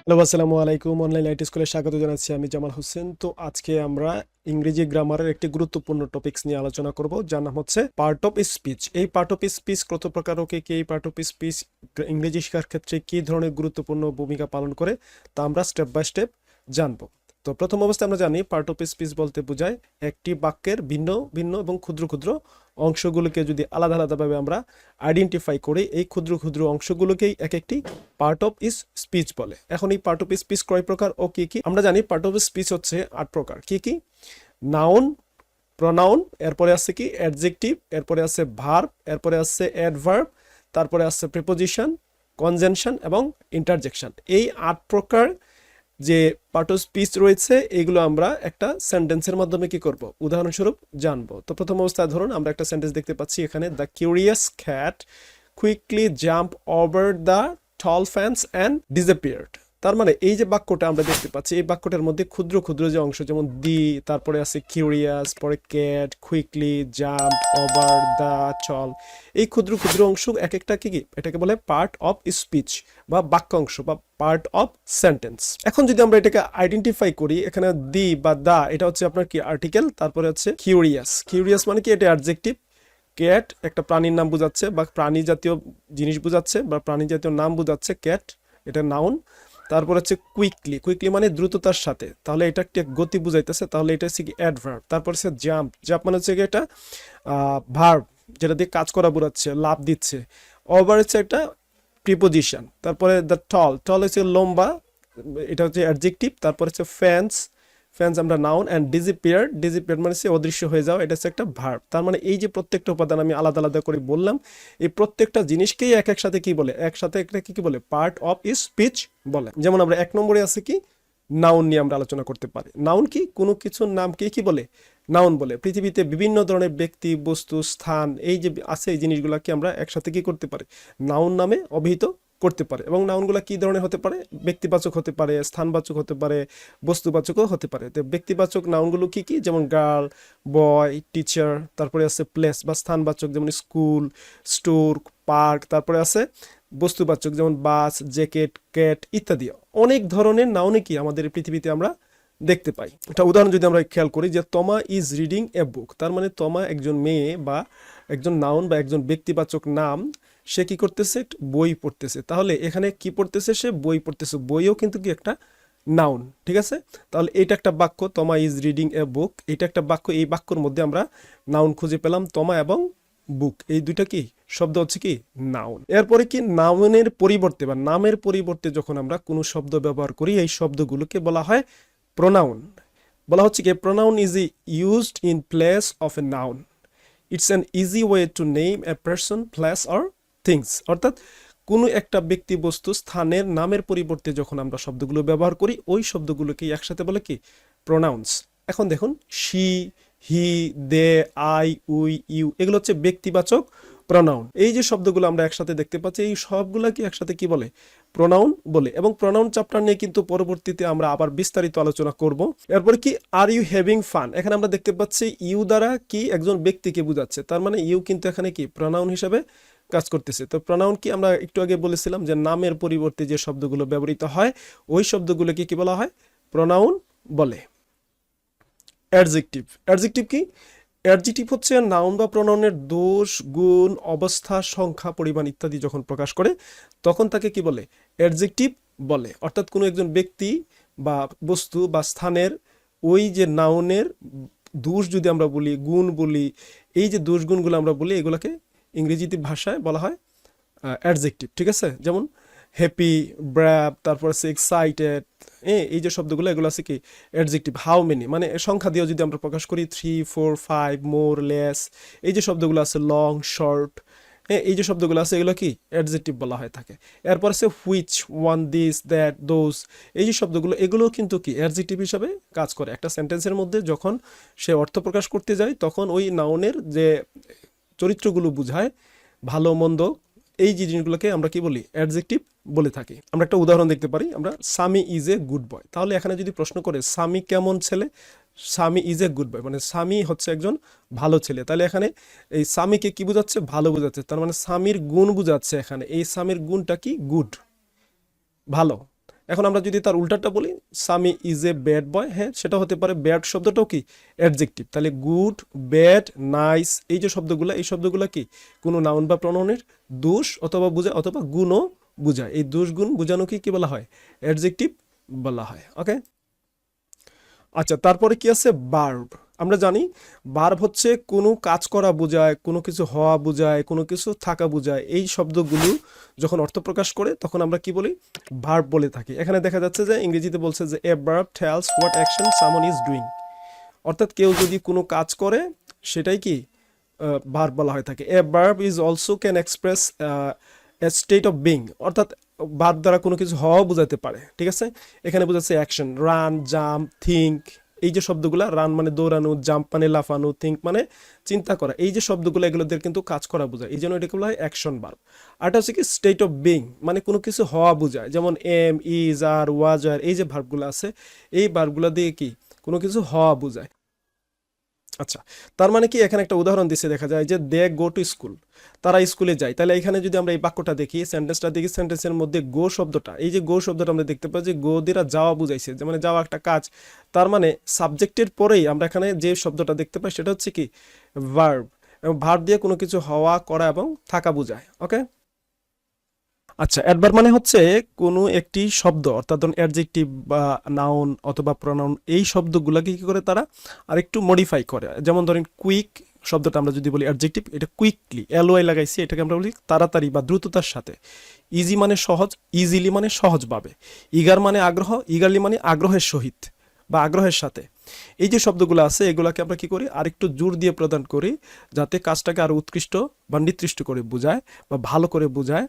Hello, আসসালামু আলাইকুম। Online IT স্কুলে স্বাগত জানাচ্ছি। আমি জামাল হোসেন। তো আজকে আমরা ইংরেজি গ্রামারের একটি গুরুত্বপূর্ণ টপিকস নিয়ে আলোচনা করব, যার নাম হচ্ছে পার্ট অফ স্পিচ। এই পার্ট অফ স্পিচ কত প্রকার ও কি কি, এই পার্ট অফ স্পিচ ইংরেজি শেখার ক্ষেত্রে কি ধরনের গুরুত্বপূর্ণ ভূমিকা পালন করে তা আমরা স্টেপ বাই স্টেপ জানবো। তো প্রথম অবস্থায় আমরা জানি পার্ট অফ স্পিচ বলতে বোঝায় একটি বাক্যের ভিন্ন ভিন্ন এবং ক্ষুদ্র ক্ষুদ্র অংশগুলোকে যদি আলাদা আলাদাভাবে আমরা আইডেন্টিফাই করি, এই ক্ষুদ্র ক্ষুদ্র অংশগুলোকেই এক একটি পার্ট অফ স্পিচ বলে। এখন এই পার্ট অফ স্পিচ কয় প্রকার ও কি কি আমরা জানি। পার্ট অফ স্পিচ হচ্ছে 8 প্রকার। কি কি? নাউন, প্রনাউন, এরপরে আছে কি অ্যাডজেক্টিভ, এরপরে আছে ভার্ব, এরপরে আছে অ্যাডভার্ব, তারপরে আছে প্রিপোজিশন, কনজাংশন এবং ইন্টারজেকশন। এই 8 প্রকার যে পার্ট অফ স্পিচ রয়েছে, এগুলো আমরা একটা সেন্টেন্সের মাধ্যমে কি করব, উদাহরণস্বরূপ জানবো। তো প্রথম অবস্থায় ধরুন আমরা একটা সেন্টেন্স দেখতে পাচ্ছি এখানে, the curious cat quickly jump over the tall fence and disappeared. তার মানে এই যে বাক্যটা আমরা দেখতে পাচ্ছি, এই বাক্যটার মধ্যে ক্ষুদ্র ক্ষুদ্র যে অংশ, যেমন দি, তারপরে আছে কিউরিয়াস, পরে cat, quickly jump over the tall, এই ক্ষুদ্র ক্ষুদ্র অংশ এক একটা কি কি, এটাকে বলে পার্ট অফ স্পিচ বা বাক্যাংশ বা পার্ট অফ সেন্টেন্স। এখন যদি আমরা এটাকে আইডেন্টিফাই করি, এখানে দি বা দা এটা হচ্ছে আপনার কি আর্টিকেল, তারপরে হচ্ছে কিউরিয়াস। কিউরিয়াস মানে কি, এটা অ্যাডজেক্টিভ। ক্যাট একটা প্রাণীর নাম বোঝাচ্ছে বা প্রাণী জাতীয় জিনিস বোঝাচ্ছে বা প্রাণী জাতীয় নাম বোঝাচ্ছে ক্যাট, এটা নাউন। তারপর হচ্ছে কুইকলি, কুইকলি মানে দ্রুততার সাথে, তাহলে এটা একটা গতি বুঝাইতেছে, তাহলে এটা হচ্ছে কি অ্যাডভার্ব। তারপর হচ্ছে জাম্প, জাম্প মানে হচ্ছে কি এটা ভার্ব, যেটা দিয়ে কাজ করা বোঝাচ্ছে, লাভ দিচ্ছে। ওভার হচ্ছে একটা প্রিপোজিশন। তারপরে দ্য টল, টল হচ্ছে লম্বা, এটা হচ্ছে অ্যাডজেক্টিভ। তারপর হচ্ছে ফ্যান্স, ফ্যান্স আমরা নাউন। অ্যান্ড ডিসঅ্যাপিয়ার্ড, ডিসঅ্যাপিয়ার্ড মানে হচ্ছে অদৃশ্য হয়ে যাওয়া, এটা হচ্ছে একটা ভার্ব। তার মানে এই যে প্রত্যেকটা উপাদান আমি আলাদা আলাদা করে বললাম, এই প্রত্যেকটা জিনিসকেই এক এক সাথে কি বলে, একসাথে একটা কি বলে, পার্ট অফ স্পিচ বলে। যেমন আমরা 1 নম্বরে আছে কি, নাউন নিয়ে আমরা আলোচনা করতে পারি। নাউন কি, কোনো কিছুর নামকে কি বলে, নাউন বলে। পৃথিবীতে বিভিন্ন ধরনের ব্যক্তি, বস্তু, স্থান এই যে আছে, এই জিনিসগুলোকে আমরা একসাথে কি করতে পারি, নাউন নামে অভিহিত করতে পারে। এবং নাউনগুলো কি ধরনের হতে পারে, ব্যক্তিবাচক হতে পারে, স্থানবাচক হতে পারে, বস্তুবাচকও হতে পারে। তো ব্যক্তিবাচক নাউনগুলো কি কি, যেমন গার্ল, বয়, টিচার। তারপরে আছে প্লেস বা স্থানবাচক, যেমন স্কুল, স্টোর, পার্ক। তারপরে আছে বস্তুবাচক, যেমন বাস, জ্যাকেট, ক্যাট ইত্যাদি। অনেক ধরনের নাউনে কি আমাদের পৃথিবীতে আমরা দেখতে পাই। এটা উদাহরণ যদি আমরা খেয়াল করি, যে তমা ইজ রিডিং এ বুক, তার মানে তমা একজন মেয়ে বা একজন নাউন বা একজন ব্যক্তিবাচক নাম, সে কি করতেছে, বই পড়তেছে। তাহলে এখানে কি পড়তেছে, সে বই পড়তেছে। বইও কিন্তু কি একটা নাউন, ঠিক আছে। তাহলে এটা একটা বাক্য, তমা ইজ রিডিং এ বুক, এটা একটা বাক্য। এই বাক্যর মধ্যে আমরা নাউন খুঁজে পেলাম, তমা এবং বুক, এই দুইটা কি শব্দ হচ্ছে কি নাউন। এরপরে কি, নাউনের পরিবর্তে বা নামের পরিবর্তে যখন আমরা কোনো শব্দ ব্যবহার করি, এই শব্দগুলোকে বলা হয় প্রোনাউন। বলা হচ্ছে কি, pronoun is used in place of a noun. It's an easy way to name a person, place or things. অর্থাৎ কোনো একটা ব্যক্তি, বস্তু, স্থানের নামের পরিবর্তে যখন আমরা শব্দগুলো ব্যবহার করি, ওই শব্দগুলোকে একসাথে বলে কি প্রোনাউন্স। এখন দেখুন, she, he, they, I, we, you, এগুলো হচ্ছে ব্যক্তিবাচক প্রোনাউন। এই যে শব্দগুলো আমরা একসাথে দেখতে পাচ্ছি, এই সবগুলা কি একসাথে কি বলে, প্রোনাউন বলে। এবং প্রোনাউন চ্যাপ্টার নিয়ে কিন্তু পরবর্তীতে আমরা আবার বিস্তারিত আলোচনা করব। এরপরে কি, আর ইউ হ্যাভিং ফান, এখানে আমরা দেখতে পাচ্ছি ইউ দ্বারা কি একজন ব্যক্তিকে বোঝাচ্ছে। তার মানে ইউ কিন্তু এখানে কি প্রোনাউন হিসেবে কাজ করতেছে। তো প্রোনাউন কি, আমরা একটু আগে বলেছিলাম যে নামের পরিবর্তে যে শব্দগুলো ব্যবহৃত হয়, ওই শব্দগুলোকে কি বলা হয়, প্রোনাউন বলে। অ্যাডজেক্টিভ, অ্যাডজেক্টিভ কি, অ্যাডজেক্টিভ হচ্ছে নাউন বা প্রোনাউনের দোষ, গুণ, অবস্থা, সংখ্যা, পরিমাণ ইত্যাদি যখন প্রকাশ করে, তখন তাকে কি বলে, অ্যাডজেক্টিভ বলে। অর্থাৎ কোনো একজন ব্যক্তি বা বস্তু বা স্থানের ওই যে নাউনের দোষ যদি আমরা বলি, গুণ বলি, এই যে দোষ গুণগুলো আমরা বলি, এগুলোকে ইংরেজিতে ভাষায় বলা হয় অ্যাডজেক্টিভ, ঠিক আছে। যেমন হ্যাপি, ব্র্যাভ, তারপর আছে এক্সাইটেড, এই যে শব্দগুলো, এগুলো আছে কি অ্যাডজেক্টিভ। হাউ মেনি মানে সংখ্যা দিয়েও যদি আমরা প্রকাশ করি, 3, 4, 5, মোর, লেস, এই যে শব্দগুলো আছে, লং, শর্ট, এই যে শব্দগুলো আছে, এগুলো কি অ্যাডজেক্টিভ বলা হয়ে থাকে। এরপর আছে which, one, this, that, those, এই যে শব্দগুলো, এগুলোও কিন্তু কি অ্যাডজেক্টিভ হিসাবে কাজ করে। একটা সেন্টেন্সের মধ্যে যখন সে অর্থ প্রকাশ করতে যায়, তখন ওই নাউনের যে চরিত্রগুলো বোঝায়, ভালো মন্দ, এই যে জিনিসগুলোকে আমরা কি বলি, অ্যাডজেক্টিভ বলে থাকি। আমরা একটা উদাহরণ দেখতে পারি, আমরা Sami is a good boy. তাহলে এখানে যদি প্রশ্ন করে সামি কেমন ছেলে, Sami is a good boy মানে সামি হচ্ছে একজন ভালো ছেলে। তাহলে এখানে এই সামিকে কি বোঝাচ্ছে, ভালো বোঝাচ্ছে। তার মানে সামির গুণ বোঝাচ্ছে। এখানে এই সামির গুণটা কি, গুড, ভালো। এখন আমরা যদি তার উল্টাটা বলি, Sami is a bad boy, হ্যাঁ সেটা হতে পারে। ব্যাড শব্দটাও কি অ্যাডজেক্টিভ, তাহলে গুড, ব্যাড, নাইস এই যে শব্দগুলো, এই শব্দগুলো কি কোনো নাউন বা প্রনাউনের দোষ অথবা বোঝায় অথবা গুণও বোঝায়। এই দোষ গুণ বোঝানো কি বলা হয়? অ্যাডজেক্টিভ বলা হয়। ওকে, আচ্ছা তারপরে কি আছে? ভার্ব। আমরা জানি ভার্ব হচ্ছে কোনো কাজ করা বোঝায়, কোনো কিছু হওয়া বোঝায়, কোনো কিছু থাকা বোঝায়। এই শব্দগুলো যখন অর্থ প্রকাশ করে তখন আমরা কি বলি? ভার্ব বলে থাকি। এখানে দেখা যাচ্ছে যে ইংরেজিতে বলছে যে a verb tells what action someone is doing, অর্থাৎ কেউ যদি কোনো কাজ করে সেটাই কি ভার্ব বলা হয়ে থাকে। A verb is also can express a state of being, অর্থাৎ ভার্ব দ্বারা কোনো কিছু হওয়া বোঝাতে পারে। ঠিক আছে, এখানে বোঝাচ্ছে অ্যাকশন, রান, জাম্প, থিঙ্ক, এই যে শব্দগুলা, রান মানে দৌড়ানো, জাম্প মানে লাফানো, থিঙ্ক মানে চিন্তা করা, এই যে শব্দগুলো এগুলোদের কিন্তু কাজ করা বোঝায়, এই জন্য এটাকে বলা হয় অ্যাকশন ভার্ব। আরটা হচ্ছে কি স্টেট অফ বিং, মানে কোনো কিছু হওয়া বোঝায়, যেমন এম, ইজ, আর, ওয়াজ, আর, এই যে ভার্বগুলো আছে এই ভার্বগুলো দিয়ে কি কোনো কিছু হওয়া বোঝায়। আচ্ছা, তার মানে কি এখানে একটা উদাহরণ দিচ্ছে, দেখা যায় যে দে গো টু স্কুল, তারা স্কুলে যায়। তাহলে এখানে যদি আমরা এই বাক্যটা দেখি, সেন্টেন্সটা দেখি, সেন্টেন্সের মধ্যে গো শব্দটা, এই যে গো শব্দটা আমরা দেখতে পাই যে গো দিয়ে যাওয়া বুঝাইছে, যে মানে যাওয়া একটা কাজ। তার মানে সাবজেক্টের পরেই আমরা এখানে যে শব্দটা দেখতে পাই সেটা হচ্ছে কি ভার্ব, এবং ভার্ব দিয়ে কোনো কিছু হওয়া, করা এবং থাকা বোঝায়। ওকে, আচ্ছা অ্যাডভার্ব মানে হচ্ছে কোনো একটি শব্দ, অর্থাৎ ধরুন অ্যাডজেক্টিভ বা নাউন অথবা প্রনাউন, এই শব্দগুলোকে কি করে তারা আরেকটু মডিফাই করে। যেমন ধরেন কুইক শব্দটা আমরা যদি বলি অ্যাডজেক্টিভ, এটা কুইকলি, এলওয়াই লাগাইছি, এটাকে আমরা বলি তাড়াতাড়ি বা দ্রুততার সাথে। ইজি মানে সহজ, ইজিলি মানে সহজভাবে। ইগার মানে আগ্রহ, ইগারলি মানে আগ্রহের সহিত বা আগ্রহের সাথে। এই যে শব্দগুলো আছে এগুলোকে আমরা কি করি আরেকটু জোর দিয়ে প্রদান করি, যাতে কাজটাকে আরো উৎকৃষ্ট বা নির্দিষ্ট করে বোঝায় বা ভালো করে বোঝায়।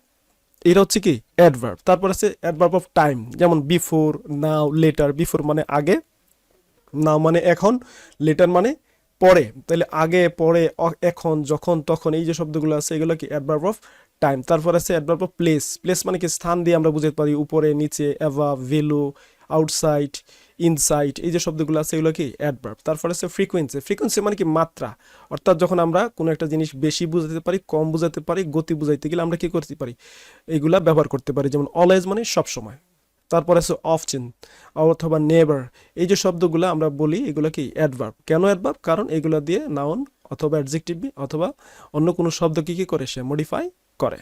এটা হচ্ছে কি অ্যাডভার্ব। তারপর আছে অ্যাডভার্ব অফ টাইম, যেমন বিফোর, নাও, লেটার। বিফোর মানে আগে, নাও মানে এখন, লেটার মানে পরে। তাহলে আগে, পরে, এখন, যখন, তখন, এই যে শব্দগুলো আছে এগুলো কি অ্যাডভার্ব অফ টাইম। তারপর আছে অ্যাডভার্ব অফ প্লেস। প্লেস মানে কি স্থান দিয়ে আমরা বুঝতে পারি, উপরে, নিচে, অ্যাভাব, ভেলো, আউটসাইড, ইনসাইড, এই যে শব্দগুলো আছে এগুলো কি অ্যাডভার্ব। তারপর আছে ফ্রিকোয়েন্সি। ফ্রিকোয়েন্সি মানে কি মাত্রা, অর্থাৎ যখন আমরা কোনো একটা জিনিস বেশি বুঝাতে পারি, কম বুঝাতে পারি, গতি বুঝাইতে গেলে আমরা কি করতে পারি, এগুলা ব্যবহার করতে পারি। যেমন অলওয়েজ মানে সবসময়। তারপর আছে অফটেন অথবা নেভার, এই যে শব্দগুলো আমরা বলি এগুলো কি অ্যাডভার্ব। কেন অ্যাডভার্ব? কারণ এগুলো দিয়ে নাউন অথবা অ্যাডজেক্টিভ অথবা অন্য কোনো শব্দ কি করে সে মডিফাই করে।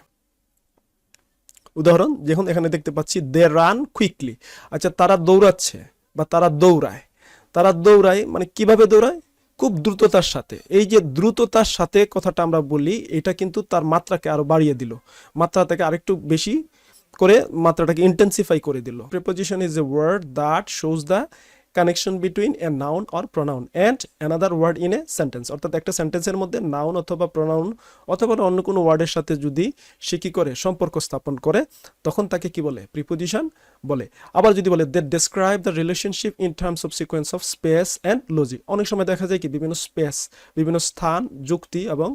উদাহরণ যেমন এখানে দেখতে পাচ্ছি দে রান কুইকলি, আচ্ছা তারা দৌড়াচ্ছে বা তারা দৌড়ায়। তারা দৌড়ায় মানে কিভাবে দৌড়ায়? খুব দ্রুততার সাথে। এই যে দ্রুততার সাথে কথাটা আমরা বলি, এটা কিন্তু তার মাত্রাকে আরো বাড়িয়ে দিল, মাত্রা থেকে আরেকটু বেশি করে মাত্রাটাকে ইন্টেন্সিফাই করে দিল। Preposition is a word that shows the connection between a noun or pronoun and another word in a sentence, অর্থাৎ একটা সেন্টেন্সের মধ্যে নাউন অথবা প্রোনাউন অথবা অন্য কোনো ওয়ার্ডের সাথে যদি সে কি করে সম্পর্ক স্থাপন করে, তখন তাকে কি বলে? প্রিপোজিশন বলে। আবার যদি বলে they describe the relationship in terms of sequence of space and logic, অনেক সময় দেখা যায় কি বিভিন্ন স্পেস, বিভিন্ন স্থান, যুক্তি এবং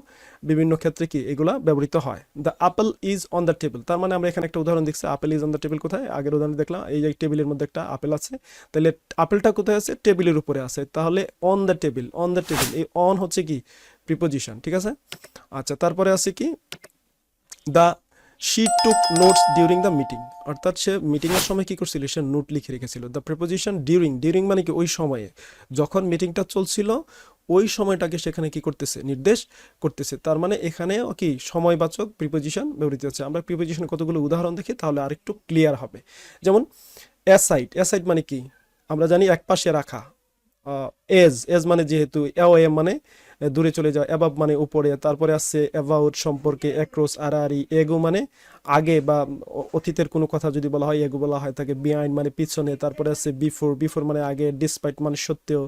বিভিন্ন ক্ষেত্রে কি এগুলা ব্যবহৃত হয়। The apple is on the table, তার মানে আমরা এখানে একটা উদাহরণ দেখছি, apple is on the table কোথায়? আগের উদাহরণ দেখলাম এই যে টেবিলের মধ্যে একটা আপেল আছে, তাহলে আপেলটা কোথায় আছে? টেবিলের উপরে আছে, তাহলে on the table, on the table, এই অন হচ্ছে কি প্রিপোজিশন। ঠিক আছে, আচ্ছা তারপরে আছে কি the she took notes during the meeting, অর্থাৎ সে মিটিংয়ের সময় কি করছিল? সে নোট লিখে রেখেছিল। দ্য প্রিপোজিশন ডিউরিং, ডিউরিং মানে কি ওই সময়ে, যখন মিটিংটা চলছিল ওই সময়টাকে সেখানে কি করতেছে? নির্দেশ করতেছে। তার মানে এখানে কি সময়বাচক প্রিপোজিশন ব্যবহৃত হচ্ছে। আমরা প্রিপোজিশনের কতগুলো উদাহরণ দেখি তাহলে আরেকটু ক্লিয়ার হবে। যেমন অ্যাসাইড, অ্যাসাইড মানে কি আমরা জানি এক পাশে রাখা। এজ, এজ মানে যেহেতু, অ্যাওয়ে মানে দূরে চলে যাওয়া, অ্যাবাব মানে উপরে। তারপরে আসছে অ্যাবাউট সম্পর্কে, অ্যাক্রস, আড়াআড়ি। এগো মানে আগে বা অতীতের কোনো কথা যদি বলা হয় এগো বলা হয় তাকে। বিহাইন্ড মানে পিছনে। তারপরে আছে বিফোর, বিফোর মানে আগে। ডিসপাইট মানে সত্ত্বেও।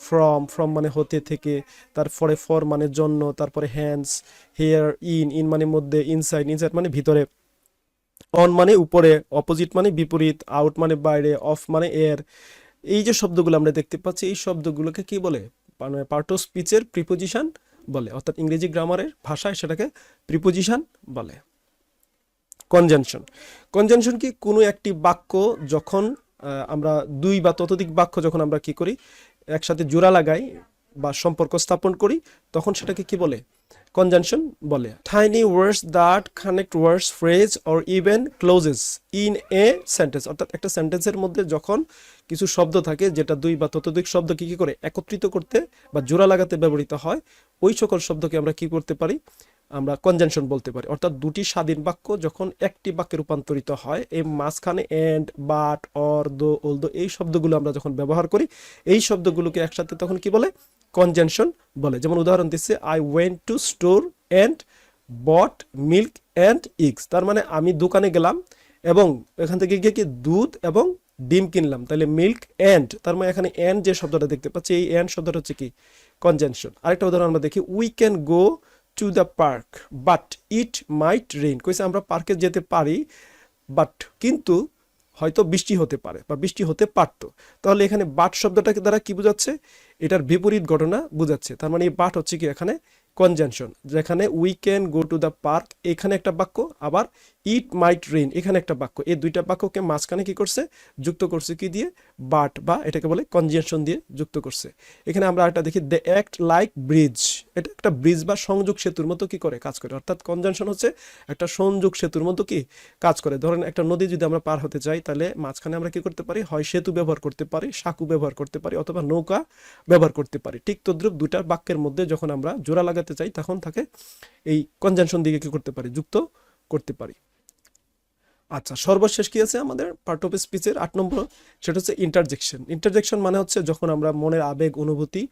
ফ্রম, ফ্রম মানে হতে থেকে। তারপরে ফর মানে জন্য। তারপরে হ্যান্ডস, হেয়ার, ইন, ইন মানে মধ্যে। ইনসাইড, ইনসাইড মানে ভিতরে। অন মানে উপরে, অপোজিট মানে বিপরীত। আউট মানে বাইরে, অফ মানে এর। এই যে শব্দগুলো আমরা দেখতে পাচ্ছি এই শব্দগুলোকে কি বলে? মানে পার্ট অফ স্পিচের প্রিপোজিশন বলে, অর্থাৎ ইংরেজি গ্রামারের ভাষায় সেটাকে প্রিপোজিশন বলে। কনজাংশন, কনজাংশন কি কোনো একটি বাক্য যখন আমরা দুই বা ততোধিক বাক্য যখন আমরা কি করি একসাথে জোড়া লাগাই বা সম্পর্ক স্থাপন করি, তখন সেটাকে কি বলে? কনজাংশন বলে। Tiny words that connect words phrase or even clauses in a sentence, অর্থাৎ একটা সেন্টেন্সের মধ্যে যখন কিছু শব্দ থাকে যেটা দুই বা ততোধিক শব্দ কি করে একত্রিত করতে বা জোড়া লাগাতে ব্যবহৃত হয়, ওই সকল শব্দকে আমরা কি করতে পারি, আমরা কনজাংশন বলতে পারি। অর্থাৎ দুটি স্বাধীন বাক্য যখন একটি বাক্যে রূপান্তরিত হয়, এই মাঝখানে এন্ড, বাট, অর, দো, অলদো এই শব্দগুলো আমরা যখন ব্যবহার করি, এই শব্দগুলোকে একসাথে তখন কি বলে, কনজাংশন বলে। যেমন উদাহরণ দিচ্ছে, I went to store and bought milk and eggs, তার মানে আমি দোকানে গেলাম এবং এখান থেকে গিয়ে কি দুধ এবং ডিম কিনলাম, তাহলে মিল্ক অ্যান্ড, তার মানে এখানে অ্যান্ড যে শব্দটা দেখতে পাচ্ছি, এই অ্যান্ড শব্দটা হচ্ছে কি, কনজাংশন। আরেকটা উদাহরণ আমরা দেখি, we can go to the park but it mite rain, কইছে আমরা পার্কে যেতে পারি বাট কিন্তু হয়তো বৃষ্টি হতে পারে বা বৃষ্টি হতে পারতো। তাহলে এখানে বাট শব্দটাকে দ্বারা কি বোঝাচ্ছে, এটার বিপরীত ঘটনা বোঝাচ্ছে। তার মানে এই বাট হচ্ছে কি এখানে কনজাংশন, যেখানে we can go to the park এখানে একটা বাক্য, আবার ইট মাইট রেইন এখানে একটা বাক্য, এই দুইটা বাক্যকে মাঝখানে কি করছে, যুক্ত করছে কি দিয়ে, বাট বা এটাকে বলে কনজাংশন দিয়ে যুক্ত করছে। এখানে আমরা একটা দেখি, দে অ্যাক্ট লাইক ব্রিজ, এটা একটা ব্রিজ বা সংযোগ সেতুর মতো কি করে কাজ করে, অর্থাৎ কনজাংশন হচ্ছে একটা সংযোগ সেতুর মতো কি কাজ করে। ধরেন একটা নদী যদি আমরা পার হতে চাই, তাহলে মাঝখানে আমরা কি করতে পারি, হয় সেতু ব্যবহার করতে পারি, সাঁকু ব্যবহার করতে পারি, অথবা নৌকা ব্যবহার করতে পারি। ঠিক তদ্রুপ দুটা বাক্যের মধ্যে যখন আমরা জোড়া লাগাতে চাই, তখন তাকে এই কনজাংশন দিকে কি করতে পারি, যুক্ত করতে পারি। আচ্ছা, সর্বশেষ কি আছে আমাদের পার্ট অফ স্পিচের 8 নম্বর, সেটা হচ্ছে ইন্টারজেকশন। ইন্টারজেকশন মানে হচ্ছে যখন আমরা মনের আবেগ অনুভূতি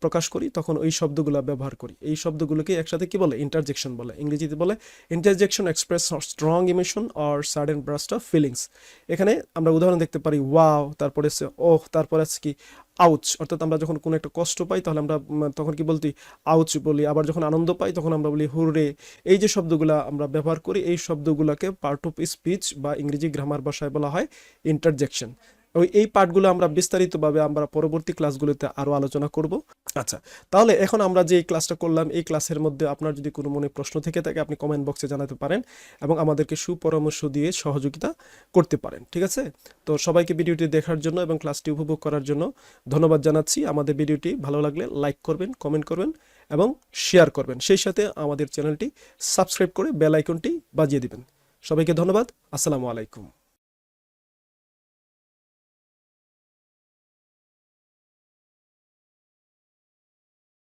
প্রকাশ করি, তখন ওই শব্দগুলো ব্যবহার করি। এই শব্দগুলোকে একসাথে কি বলে, ইন্টারজেকশন বলে। ইংরেজিতে বলে interjection express strong emotion or sudden ব্রাস্ট of feelings. এখানে আমরা উদাহরণ দেখতে পারি, ওয়াও, তারপরে আছে ওহ, তারপরে আছে কি আউচ, অর্থাৎ আমরা যখন কোনো একটা কষ্ট পাই তাহলে আমরা তখন কি বলতি, আউচ বলি। আবার যখন আনন্দ পাই তখন আমরা বলি হুররে। এই যে শব্দগুলা আমরা ব্যবহার করি, এই শব্দগুলোকে পার্ট অফ স্পিচ বা ইংরেজি গ্রামার ভাষায় বলা হয় ইন্টারজেকশন। এই পার্টগুলো আমরা বিস্তারিতভাবে আমরা পরবর্তী ক্লাসগুলোতে আরও আলোচনা করব। আচ্ছা, তাহলে এখন আমরা যে এই ক্লাসটা করলাম, এই ক্লাসের মধ্যে আপনার যদি কোনো মনে প্রশ্ন থেকে থাকে, আপনি কমেন্ট বক্সে জানাতে পারেন এবং আমাদেরকে সুপরামর্শ দিয়ে সহযোগিতা করতে পারেন। ঠিক আছে, তো সবাইকে ভিডিওটি দেখার জন্য এবং ক্লাসটি উপভোগ করার জন্য ধন্যবাদ জানাচ্ছি। আমাদের ভিডিওটি ভালো লাগলে লাইক করবেন, কমেন্ট করবেন এবং শেয়ার করবেন। সেই সাথে আমাদের চ্যানেলটি সাবস্ক্রাইব করে বেল আইকনটি বাজিয়ে দিবেন। সবাইকে ধন্যবাদ। আসসালামু আলাইকুম।